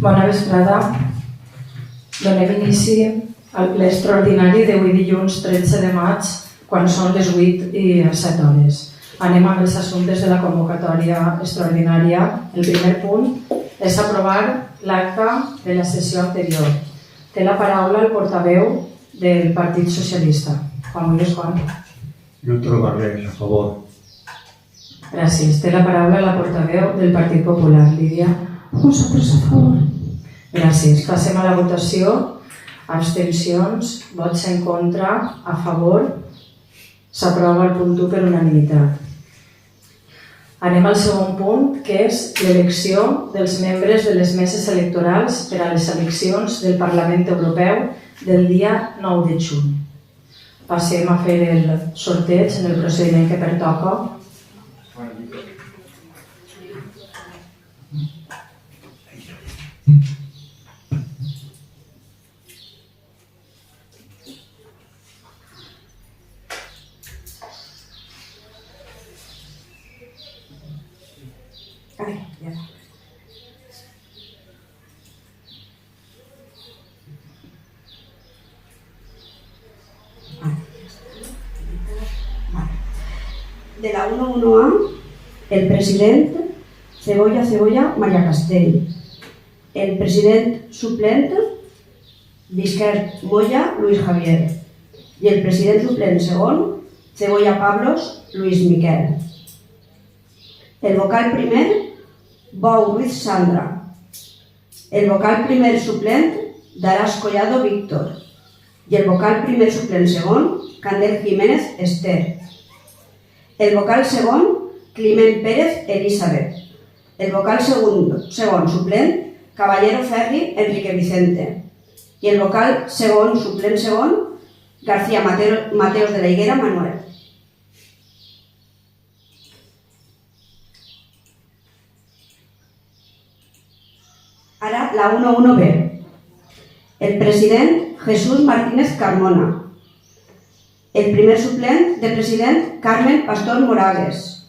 Bona vesprada. Donem inici al ple extraordinari d'avui dilluns 13 de maig, quan són les 8:07. Anem amb els assumptes de la convocatòria extraordinària. El primer punt és aprovar l'acta de la sessió anterior. Té la paraula el portaveu del Partit Socialista. Juan Luis Juan. Lluís Barrés, a favor. Gràcies. Té la paraula la portaveu del Partit Popular, Lídia. Nosaltres a favor. Gràcies. Passem a la votació. Abstencions, vots en contra, a favor. S'aprova el punt 1 per unanimitat. Anem al segon punt, que és l'elecció dels membres de les meses electorals per a les eleccions del Parlament Europeu del dia 9 de juny. Passem a fer el sorteig en el procediment que pertoca. De la 11A, el president Cebolla María Castell. El president suplent Visquert Moya Luis Javier. I el president suplent segon Cebolla Pablos Luis Miquel. El vocal primer Bou Ruiz Sandra. El vocal primer suplent Darás Collado Víctor. I el vocal primer suplent segon Candel Jiménez Esther. El vocal segon, Climent Pérez Elizabeth. El vocal segon suplent, Caballero Ferri Enrique Vicente. I el vocal segon suplent segon, García Mateos de la Higuera Manuel. Ara la 11B. El president Jesús Martínez Carmona. El primer suplent de president, Carmen Pastor Morales.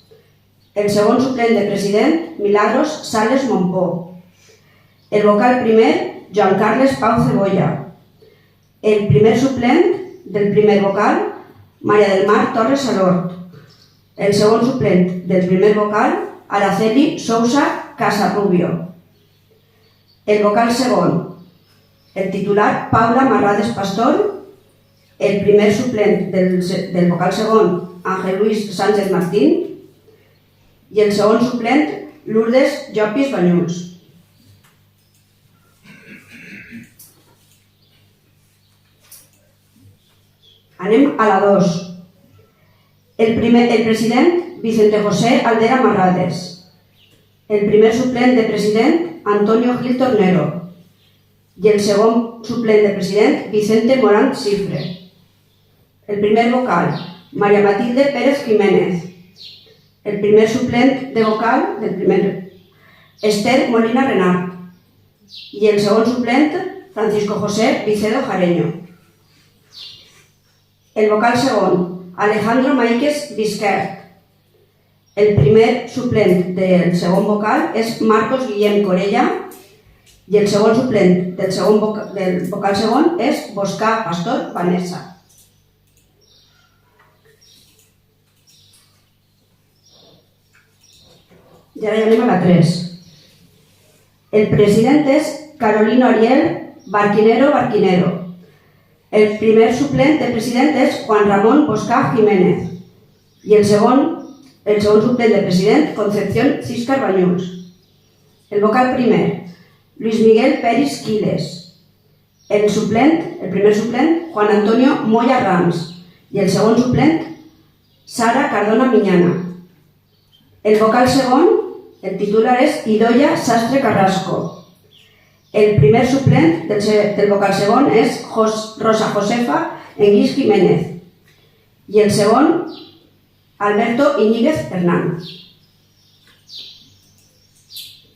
El segon suplent de president, Milagros Sales Montpó. El vocal primer, Joan Carles Pau Cebolla. El primer suplent del primer vocal, María del Mar Torres Salort. El segon suplent del primer vocal, Araceli Sousa Casarrubio. El vocal segon, el titular, Paula Marrades Pastor. El primer suplent del vocal segon, Ángel Luis Sánchez Martín. I el segon suplent, Lourdes Llopis Banyuls. Anem a la 2. El president, Vicente José Aldera Marrades. El primer suplent de president, Antonio Gil Tornero. I el segon suplent de president, Vicente Morán Cifre. El primer vocal, María Matilde Pérez Jiménez. El primer suplent de vocal del primer, Esther Molina Renart. I el segon suplent, Francisco José Vicedo Jareño. El vocal segon, Alejandro Maíquez Visquert. El primer suplent del segon vocal és Marcos Guillem Corella. I el segon suplent del vocal segon és Boscà Pastor Vanessa. I ara ja anem a la 3. El president és Carolino Ariel Barquinero. El primer suplent de president és Juan Ramón Boscà Jiménez. I el segon suplent de president, Concepción Ciscar Banyuls. El vocal primer, Luis Miguel Peris Quiles. El primer suplent, Juan Antonio Moya Rams. I el segon suplent, Sara Cardona Miñana. El vocal segon, el titular és Idoia Sastre Carrasco. El primer suplent del vocal segon és Rosa Josefa Enguís Jiménez. I el segon, Alberto Iñiguez Hernán.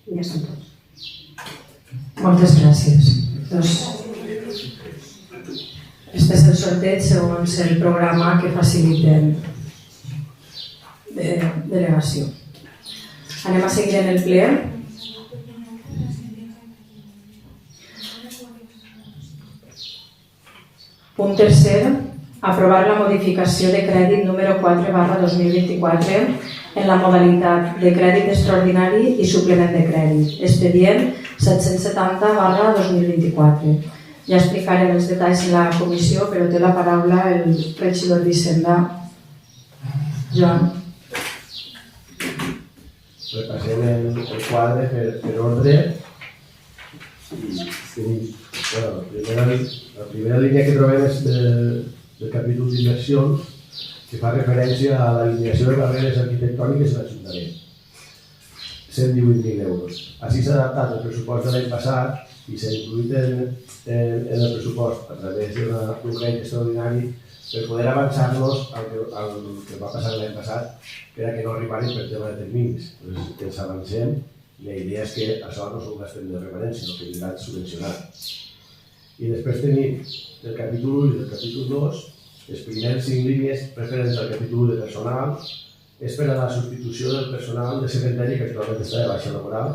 Ja són tots. Moltes gràcies. Este és el sorteig segons el programa que facilitem de delegació. Anem a seguir en el ple. Punt tercer, aprovar la modificació de crèdit número 4/2024 en la modalitat de crèdit extraordinari i suplement de crèdit, expedient 770/2024. Ja explicarem els detalls en la comissió, però té la paraula el regidor d'Hisenda, Joan. Repassem el quadre per ordre. La primera línia que trobem és del capítol d'inversions, que fa referència a l'eliminació de barreres arquitectòniques a l'Ajuntament. 118.000 euros. Així s'ha adaptat el pressupost de l'any passat i s'ha incluït en el pressupost a través d'un crèdit extraordinari per poder avançar-nos al que va passar l'any passat, que era que no arribaven per tema de terminis. Ens avancem i la idea és que això no són gastos de referència, sinó que anirà subvencionat. I després tenim del capítol 1 i del capítol 2, les primeres 5 línies referents al capítol 1 de personal, és per a la substitució del personal de secretari que actualment està de baixa laboral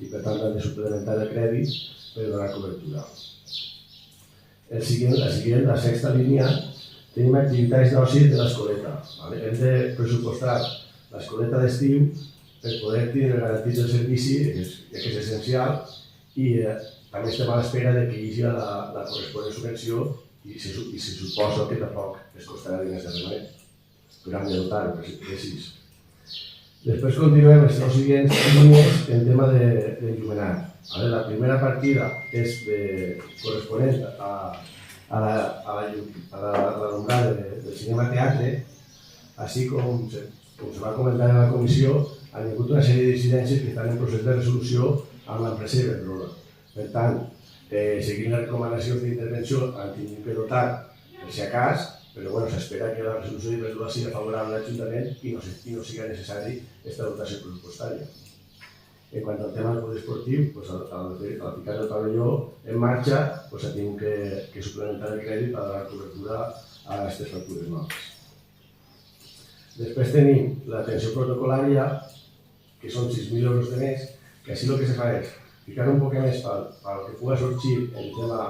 i per tant han de suplementar el crèdit per donar cobertura. La sexta línia, tenim activitats d'oci de l'escoleta. Hem de pressupostar l'escoleta d'estiu per poder tindre garantit el servici, ja que és essencial, i també estem a l'espera que hi hagi la corresponent subvenció i se suposa que tampoc es costarà diners de remet. Però hem de dotar-ho, precís. Després continuem les dues següents línies en tema d'enllumenat. La primera partida és corresponent a l'alumnat del cinema-teatre, així com se va comentar en la comissió, han hi hagut una sèrie d'incidències que estan en procés de resolució amb l'empresa Iberdrola. Per tant, seguint les recomanacions d'intervenció, han tingut que dotar per si a cas, però s'espera que la resolució d'Iberdrola sigui favorable a l'Ajuntament i no sigui necessari aquesta dotació pressupostària. En quant al tema del poliesportiu, al ficar el pavelló en marxa, s'ha tingut que suplementar el crèdit per donar cobertura a aquestes factures noves. Després tenim l'atenció protocolària, que són 6.000 euros de mes, que així el que se fa és ficar un poc més pel que pugui sorgir en tema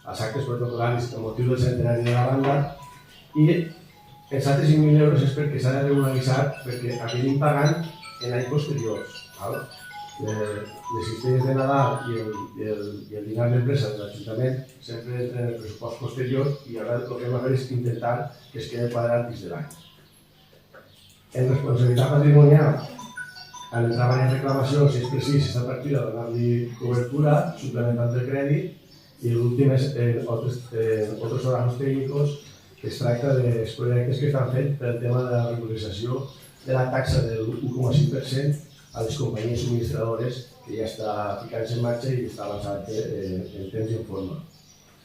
als actes protocolaris amb motiu del centenari de la banda, i els altres 5.000 euros és perquè s'ha de regularitzar perquè acadim pagant en anys posteriors. Les cistelles de Nadal i el dinar d'empresa de l'Ajuntament sempre entren en el pressupost posterior i ara el que hem de fer és intentar que es quedi quadrat dins de l'any. En responsabilitat patrimonial, han entrat en reclamació, si és precís, aquesta partida, donar-li cobertura, suplementant el crèdit, i l'últim és altres trabajos tècnics, que es tracta dels projectes que estan fets pel tema de la regularització de la taxa del 1,5% a les companyies subministradores, que ja està ficant-se en marxa i està avançant en temps i en forma.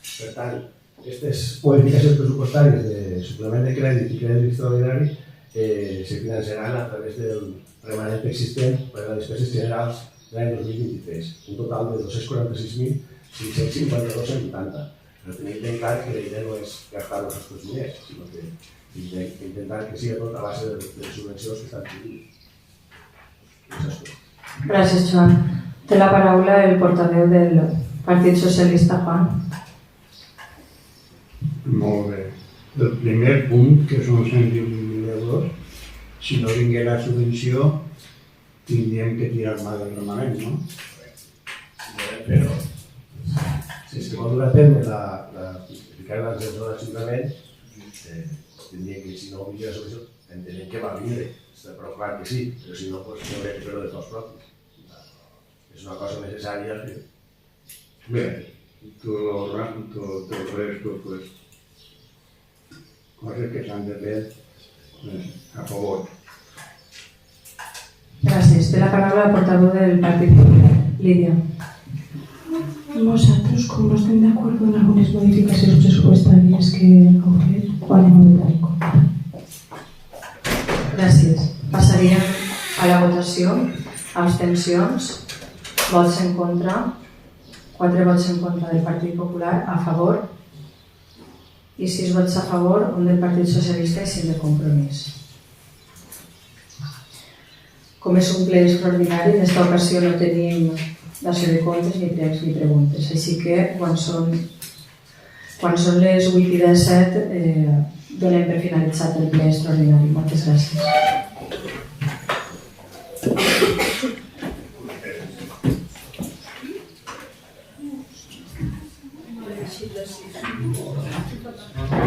Per tant, aquestes modificacions pressupostàries de suplement de crèdit i crèdit extraordinari se finançaran a través del remanent existent per a les despeses generals de l'any 2023, un total de 246.552,80. Però tenim ben clar que la idea no és gastar els nostres diners, sinó que intentar que sigui tot a base de les subvencions que estan tingudes. Gràcies, Joan. Té la paraula el portaveu del Partit Socialista, Juan. Molt bé. El primer punt, que són 118.000 euros, si no vingués la subvenció, tindríem que tirar mà del remanent, no? Però, si es vol dur a terme ficar la gestió de l'Ajuntament, tindria que, si no vingués la subvenció, entenem que va vindre. Està prou clar que sí, però si no, doncs haurem de fer-ho de tots propis. És una cosa necessària. Bé, tot el resto, pues, coses que s'han de fer a favor. Gràcies. Té la paraula el portaveu del Partit Popular, Lídia. Nosaltres, com no estem d'acord en algunes modificacions pressupostàries que heu fet, ho anem a votar en contra. Gràcies. Passaríem a la votació. Abstencions. Vots en contra. 4 vots en contra del Partit Popular, a favor. I 6 vots a favor, un del Partit Socialista i 5 de Compromís. Com és un ple extraordinari, en aquesta ocasió no tenim dació de comptes ni pregs ni preguntes, així que quan són Quan són les 8:17 donem per finalitzat el ple extraordinari. Moltes gràcies. Gràcies.